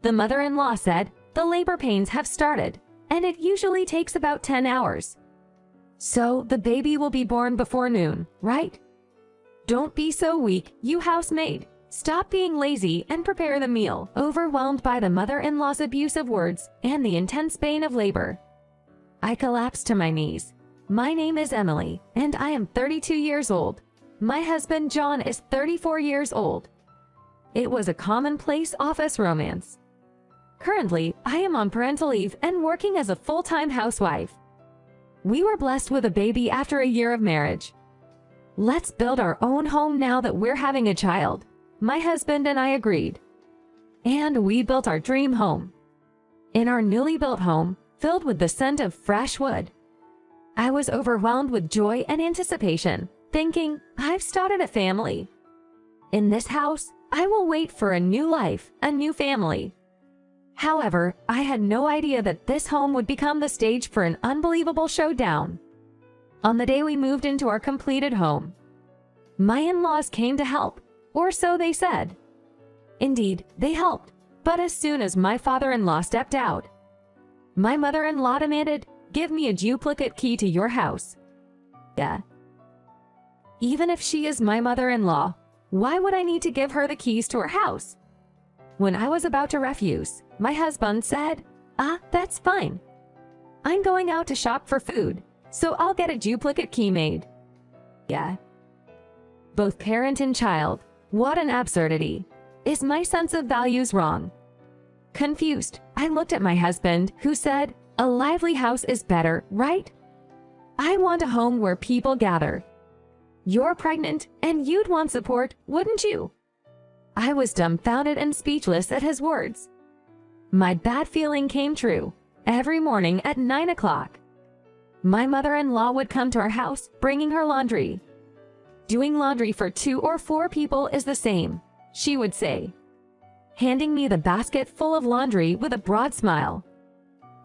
The mother-in-law said, "The labor pains have started, and it usually takes about 10 hours. So the baby will be born before noon, right? Don't be so weak, you housemaid. Stop being lazy and prepare the meal." Overwhelmed by the mother-in-law's abusive words and the intense pain of labor, I collapsed to my knees. My name is Emily, and I am 32 years old. My husband John is 34 years old. It was a commonplace office romance. Currently, I am on parental leave and working as a full-time housewife. We were blessed with a baby after a year of marriage. "Let's build our own home now that we're having a child," my husband and I agreed. And we built our dream home. In our newly built home, filled with the scent of fresh wood, I was overwhelmed with joy and anticipation, thinking, I've started a family. In this house, I will wait for a new life, a new family. However, I had no idea that this home would become the stage for an unbelievable showdown. On the day we moved into our completed home, my in-laws came to help, or so they said. Indeed, they helped, but as soon as my father-in-law stepped out, my mother-in-law demanded, "Give me a duplicate key to your house." Yeah. Even if she is my mother-in-law, why would I need to give her the keys to her house? When I was about to refuse, my husband said, "That's fine. I'm going out to shop for food, so I'll get a duplicate key made." Yeah. Both parent and child, what an absurdity. Is my sense of values wrong? Confused, I looked at my husband, who said, "A lively house is better, right? I want a home where people gather. You're pregnant, and you'd want support, wouldn't you?" I was dumbfounded and speechless at his words. My bad feeling came true. Every morning at 9 o'clock, my mother-in-law would come to our house, bringing her laundry. "Doing laundry for 2 or 4 people is the same," she would say, handing me the basket full of laundry with a broad smile.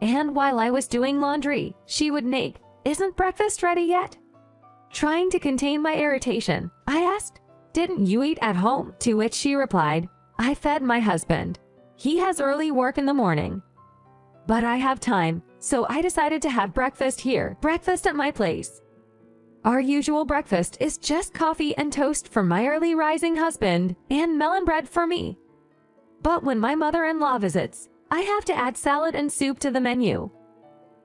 And while I was doing laundry, she would nag, "Isn't breakfast ready yet?" Trying to contain my irritation, I asked, "Didn't you eat at home?" To which she replied, "I fed my husband. He has early work in the morning. But I have time, so I decided to have breakfast here, breakfast at my place." Our usual breakfast is just coffee and toast for my early rising husband and melon bread for me. But when my mother-in-law visits, I have to add salad and soup to the menu.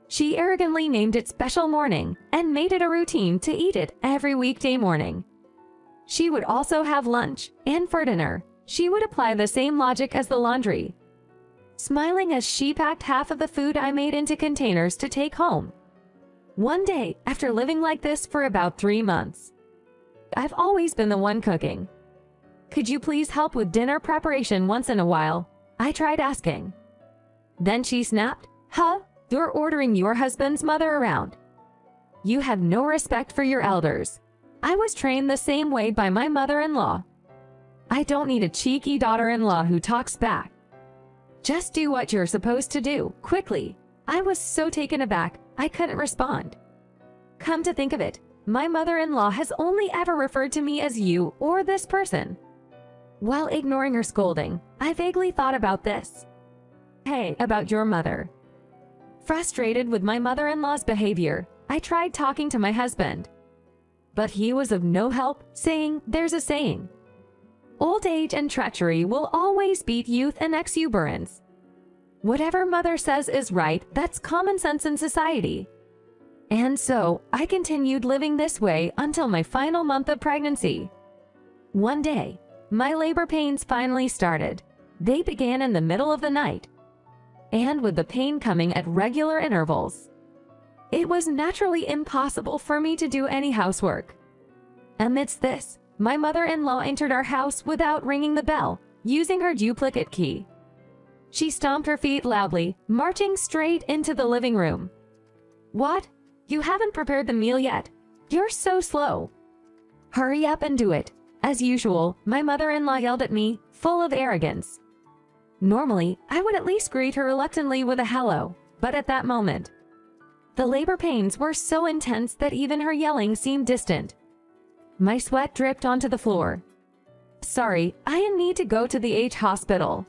She arrogantly named it Special Morning and made it a routine to eat it every weekday morning. She would also have lunch, and for dinner, she would apply the same logic as the laundry, smiling as she packed half of the food I made into containers to take home. One day, after living like this for about 3 months, I've always been the one cooking. "Could you please help with dinner preparation once in a while?" I tried asking. Then she snapped, "You're ordering your husband's mother around. You have no respect for your elders. I was trained the same way by my mother-in-law. I don't need a cheeky daughter-in-law who talks back. Just do what you're supposed to do, quickly." I was so taken aback, I couldn't respond. Come to think of it, my mother-in-law has only ever referred to me as you or this person. While ignoring her scolding, I vaguely thought about this. "Hey, about your mother." Frustrated with my mother-in-law's behavior, I tried talking to my husband. But he was of no help, saying, "There's a saying. Old age and treachery will always beat youth and exuberance. Whatever mother says is right, that's common sense in society." And so, I continued living this way until my final month of pregnancy. One day, my labor pains finally started. They began in the middle of the night, and with the pain coming at regular intervals, it was naturally impossible for me to do any housework. Amidst this, my mother-in-law entered our house without ringing the bell, using her duplicate key. She stomped her feet loudly, marching straight into the living room. "What? You haven't prepared the meal yet? You're so slow. Hurry up and do it." As usual, my mother-in-law yelled at me, full of arrogance. Normally, I would at least greet her reluctantly with a hello, but at that moment, the labor pains were so intense that even her yelling seemed distant. My sweat dripped onto the floor. "Sorry, I need to go to the hospital."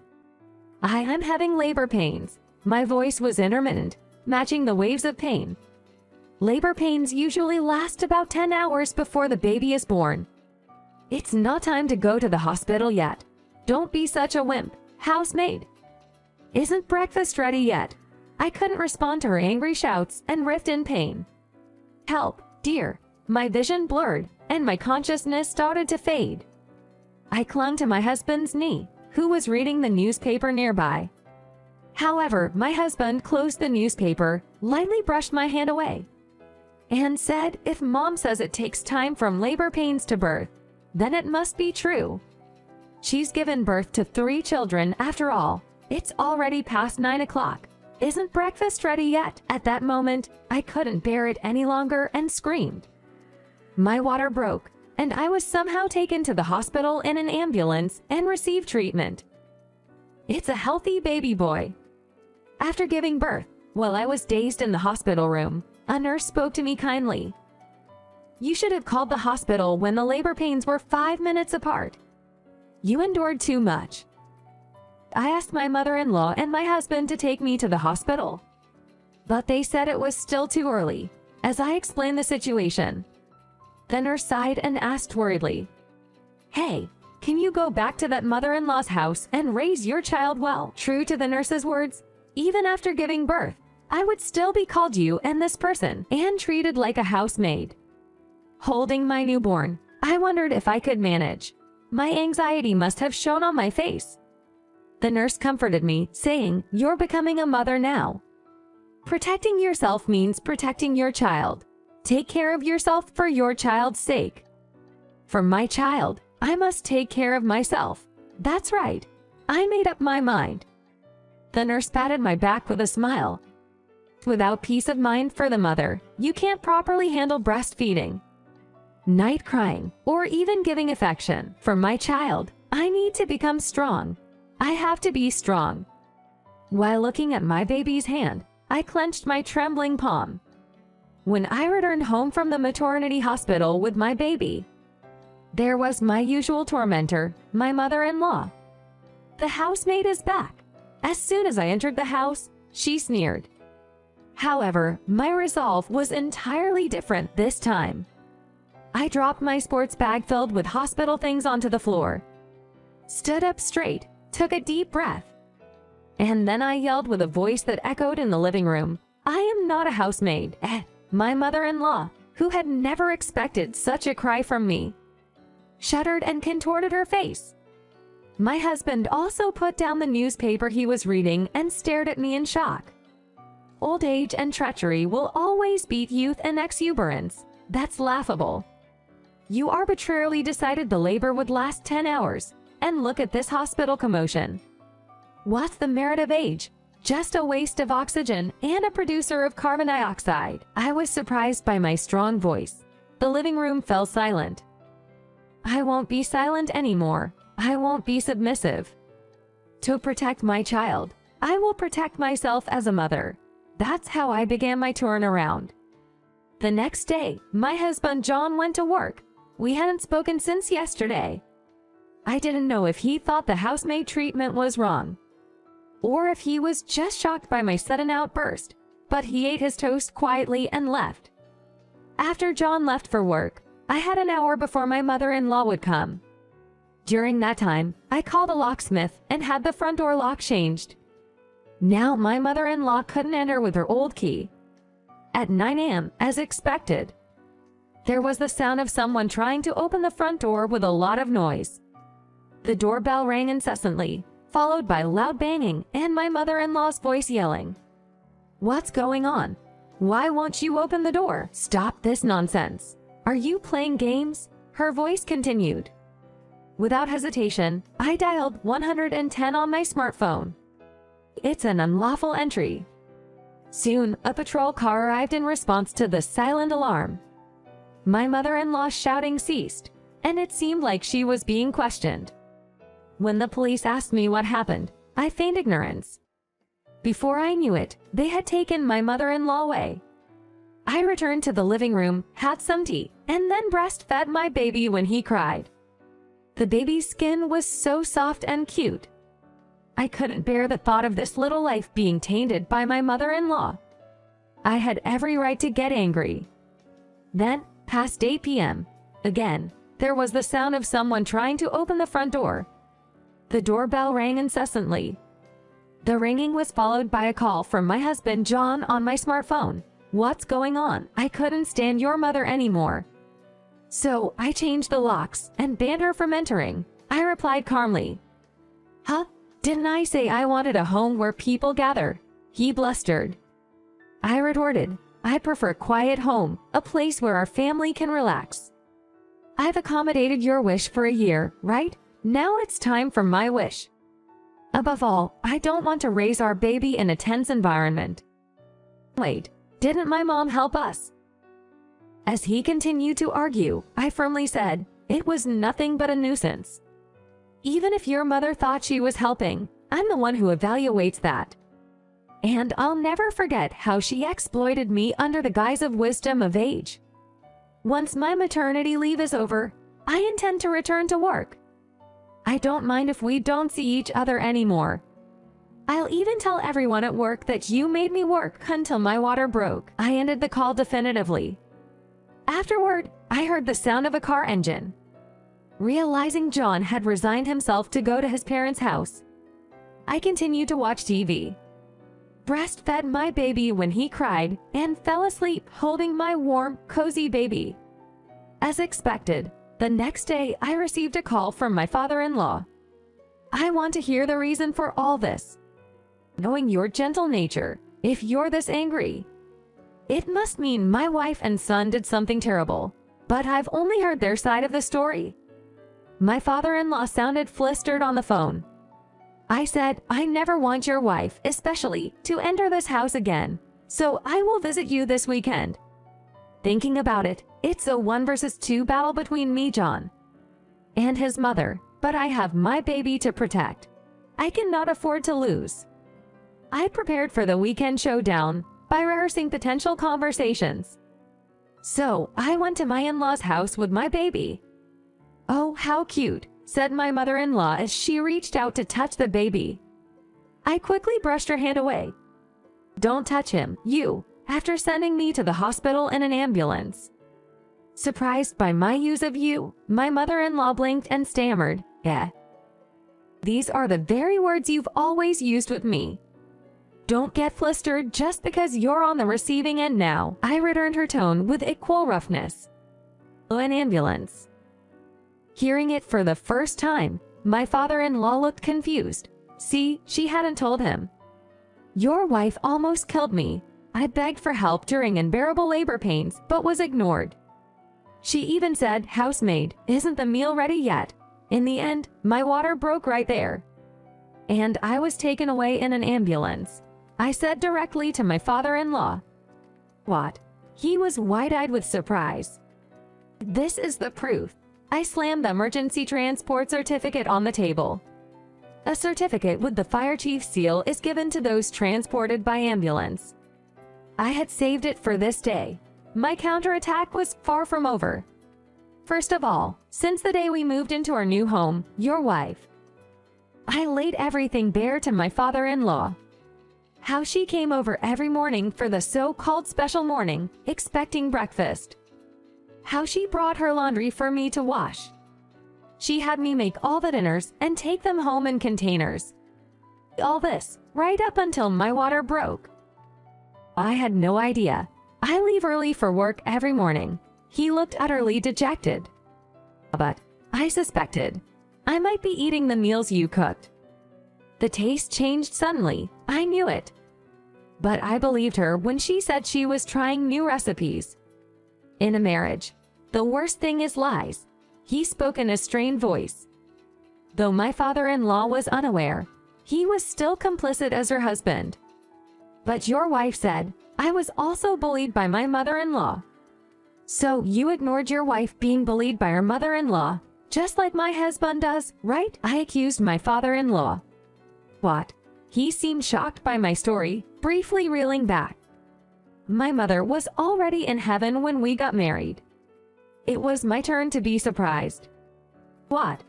I am having labor pains. My voice was intermittent, matching the waves of pain. Labor pains usually last about 10 hours before the baby is born. It's not time to go to the hospital yet. Don't be such a wimp, housemaid. Isn't breakfast ready yet? I couldn't respond to her angry shouts and writhed in pain. Help, dear. My vision blurred, and my consciousness started to fade. I clung to my husband's knee, who was reading the newspaper nearby. However, my husband closed the newspaper, lightly brushed my hand away, and said, "If Mom says it takes time from labor pains to birth, then it must be true. She's given birth to 3 children after all. It's already past 9 o'clock. Isn't breakfast ready yet?" At that moment, I couldn't bear it any longer and screamed. My water broke, and I was somehow taken to the hospital in an ambulance and received treatment. It's a healthy baby boy. After giving birth, while I was dazed in the hospital room, a nurse spoke to me kindly. "You should have called the hospital when the labor pains were 5 minutes apart. You endured too much." I asked my mother-in-law and my husband to take me to the hospital, but they said it was still too early. As I explained the situation, the nurse sighed and asked worriedly, "Hey, can you go back to that mother-in-law's house and raise your child well?" True to the nurse's words, even after giving birth, I would still be called you and this person and treated like a housemaid. Holding my newborn, I wondered if I could manage. My anxiety must have shown on my face. The nurse comforted me, saying, "You're becoming a mother now. Protecting yourself means protecting your child. Take care of yourself for your child's sake. For my child, I must take care of myself." That's right. I made up my mind. The nurse patted my back with a smile. Without peace of mind for the mother, you can't properly handle breastfeeding, night crying, or even giving affection. For my child, I need to become strong. I have to be strong. While looking at my baby's hand, I clenched my trembling palm. When I returned home from the maternity hospital with my baby, there was my usual tormentor, my mother-in-law. "The housemaid is back." As soon as I entered the house, she sneered. However, my resolve was entirely different this time. I dropped my sports bag filled with hospital things onto the floor, stood up straight, took a deep breath, and then I yelled with a voice that echoed in the living room, "I am not a housemaid." My mother-in-law, who had never expected such a cry from me, shuddered and contorted her face. My husband also put down the newspaper he was reading and stared at me in shock. Old age and treachery will always beat youth and exuberance. That's laughable. You arbitrarily decided the labor would last 10 hours, and look at this hospital commotion. What's the merit of age? Just a waste of oxygen and a producer of carbon dioxide. I was surprised by my strong voice. The living room fell silent. I won't be silent anymore. I won't be submissive. To protect my child, I will protect myself as a mother. That's how I began my turnaround. The next day, my husband John went to work. We hadn't spoken since yesterday. I didn't know if he thought the housemaid treatment was wrong, or if he was just shocked by my sudden outburst, but he ate his toast quietly and left. After John left for work, I had an hour before my mother-in-law would come. During that time, I called a locksmith and had the front door lock changed. Now my mother-in-law couldn't enter with her old key. At 9 a.m., as expected, there was the sound of someone trying to open the front door with a lot of noise. The doorbell rang incessantly, followed by loud banging and my mother-in-law's voice yelling, "What's going on? Why won't you open the door? Stop this nonsense. Are you playing games?" Her voice continued. Without hesitation, I dialed 110 on my smartphone. It's an unlawful entry. Soon, a patrol car arrived in response to the silent alarm. My mother-in-law's shouting ceased, and it seemed like she was being questioned. When the police asked me what happened, I feigned ignorance. Before I knew it, they had taken my mother-in-law away. I returned to the living room, had some tea, and then breastfed my baby when he cried. The baby's skin was so soft and cute. I couldn't bear the thought of this little life being tainted by my mother-in-law. I had every right to get angry. Then, past 8 p.m., again, there was the sound of someone trying to open the front door. The doorbell rang incessantly. The ringing was followed by a call from my husband John on my smartphone. "What's going on? I couldn't stand your mother anymore. So I changed the locks and banned her from entering," I replied calmly. "Huh? Didn't I say I wanted a home where people gather?" he blustered. I retorted, "I prefer quiet home, a place where our family can relax. I've accommodated your wish for a year, right? Now it's time for my wish. Above all, I don't want to raise our baby in a tense environment." "Wait, didn't my mom help us?" As he continued to argue, I firmly said, "It was nothing but a nuisance. Even if your mother thought she was helping, I'm the one who evaluates that. And I'll never forget how she exploited me under the guise of wisdom of age. Once my maternity leave is over, I intend to return to work. I don't mind if we don't see each other anymore. I'll even tell everyone at work that you made me work until my water broke." I ended the call definitively. Afterward, I heard the sound of a car engine. Realizing John had resigned himself to go to his parents' house, I continued to watch TV. Breastfed my baby when he cried, and fell asleep holding my warm, cozy baby. As expected, the next day I received a call from my father-in-law. "I want to hear the reason for all this. Knowing your gentle nature, if you're this angry, it must mean my wife and son did something terrible, but I've only heard their side of the story." My father-in-law sounded flustered on the phone. I said, "I never want your wife, especially, to enter this house again, so I will visit you this weekend. Thinking about it, it's a 1 versus 2 battle between me, John, and his mother, but I have my baby to protect. I cannot afford to lose." I prepared for the weekend showdown by rehearsing potential conversations. So I went to my in-laws' house with my baby. "Oh, how cute," said my mother-in-law as she reached out to touch the baby. I quickly brushed her hand away. "Don't touch him, you," after sending me to the hospital in an ambulance. Surprised by my use of "you," my mother-in-law blinked and stammered, "Eh? These are the very words you've always used with me. Don't get flustered just because you're on the receiving end now," I returned her tone with equal roughness. An ambulance. Hearing it for the first time, my father-in-law looked confused. See, she hadn't told him. "Your wife almost killed me. I begged for help during unbearable labor pains, but was ignored. She even said, 'Housemaid, isn't the meal ready yet?' In the end, my water broke right there, and I was taken away in an ambulance," I said directly to my father-in-law. "What?" He was wide-eyed with surprise. "This is the proof." I slammed the emergency transport certificate on the table. A certificate with the fire chief's seal is given to those transported by ambulance. I had saved it for this day. My counterattack was far from over. First of all, since the day we moved into our new home, your wife. I laid everything bare to my father-in-law. How she came over every morning for the so-called special morning, expecting breakfast. How she brought her laundry for me to wash. She had me make all the dinners and take them home in containers. All this, right up until my water broke. I had no idea. I leave early for work every morning. He looked utterly dejected. But I suspected I might be eating the meals you cooked. The taste changed suddenly. I knew it. But I believed her when she said she was trying new recipes. In a marriage, the worst thing is lies. He spoke in a strained voice. Though my father-in-law was unaware, he was still complicit as her husband. "But your wife said I was also bullied by my mother-in-law." "So you ignored your wife being bullied by her mother-in-law, just like my husband does, right?" I accused my father-in-law. "What?" He seemed shocked by my story, briefly reeling back. "My mother was already in heaven when we got married. It was my turn to be surprised." "What?"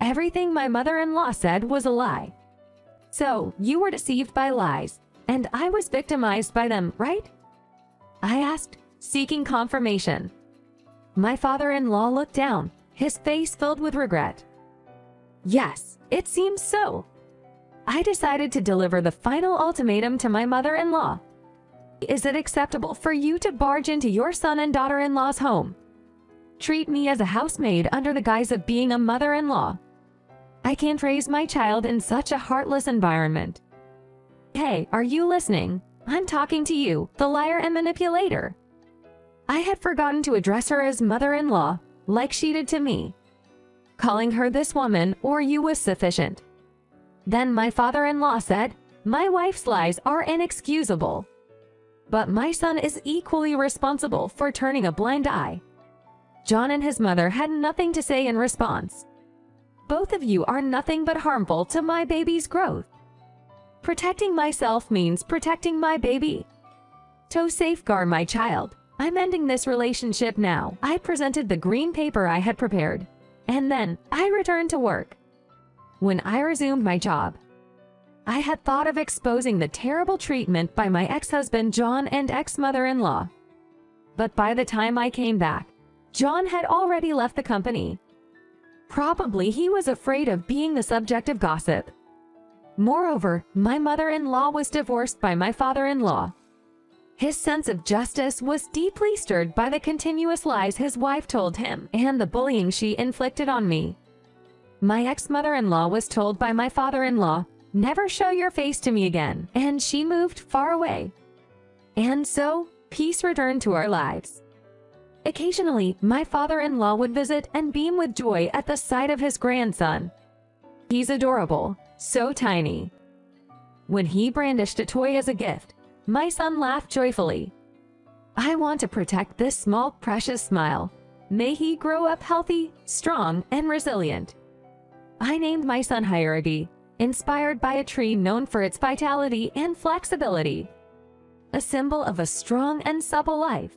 "Everything my mother-in-law said was a lie. So, you were deceived by lies, and I was victimized by them, right? I asked, seeking confirmation. My father-in-law looked down, his face filled with regret. Yes, it seems so. I decided to deliver the final ultimatum to my mother-in-law. Is it acceptable for you to barge into your son and daughter-in-law's home? Treat me as a housemaid under the guise of being a mother-in-law. I can't raise my child in such a heartless environment. Hey, are you listening? I'm talking to you, the liar and manipulator. I had forgotten to address her as mother-in-law, like she did to me. Calling her this woman or you was sufficient. Then my father-in-law said, my wife's lies are inexcusable. But my son is equally responsible for turning a blind eye. John and his mother had nothing to say in response. Both of you are nothing but harmful to my baby's growth. Protecting myself means protecting my baby. To safeguard my child, I'm ending this relationship now. I presented the green paper I had prepared, and then I returned to work. When I resumed my job, I had thought of exposing the terrible treatment by my ex-husband John and ex-mother-in-law. But by the time I came back, John had already left the company. Probably he was afraid of being the subject of gossip. Moreover, my mother-in-law was divorced by my father-in-law. His sense of justice was deeply stirred by the continuous lies his wife told him and the bullying she inflicted on me. My ex-mother-in-law was told by my father-in-law, never show your face to me again, and she moved far away. And so, peace returned to our lives. Occasionally, my father-in-law would visit and beam with joy at the sight of his grandson. He's adorable, so tiny. When he brandished a toy as a gift, my son laughed joyfully. I want to protect this small, precious smile. May he grow up healthy, strong, and resilient. I named my son Hierarchy, inspired by a tree known for its vitality and flexibility, a symbol of a strong and supple life.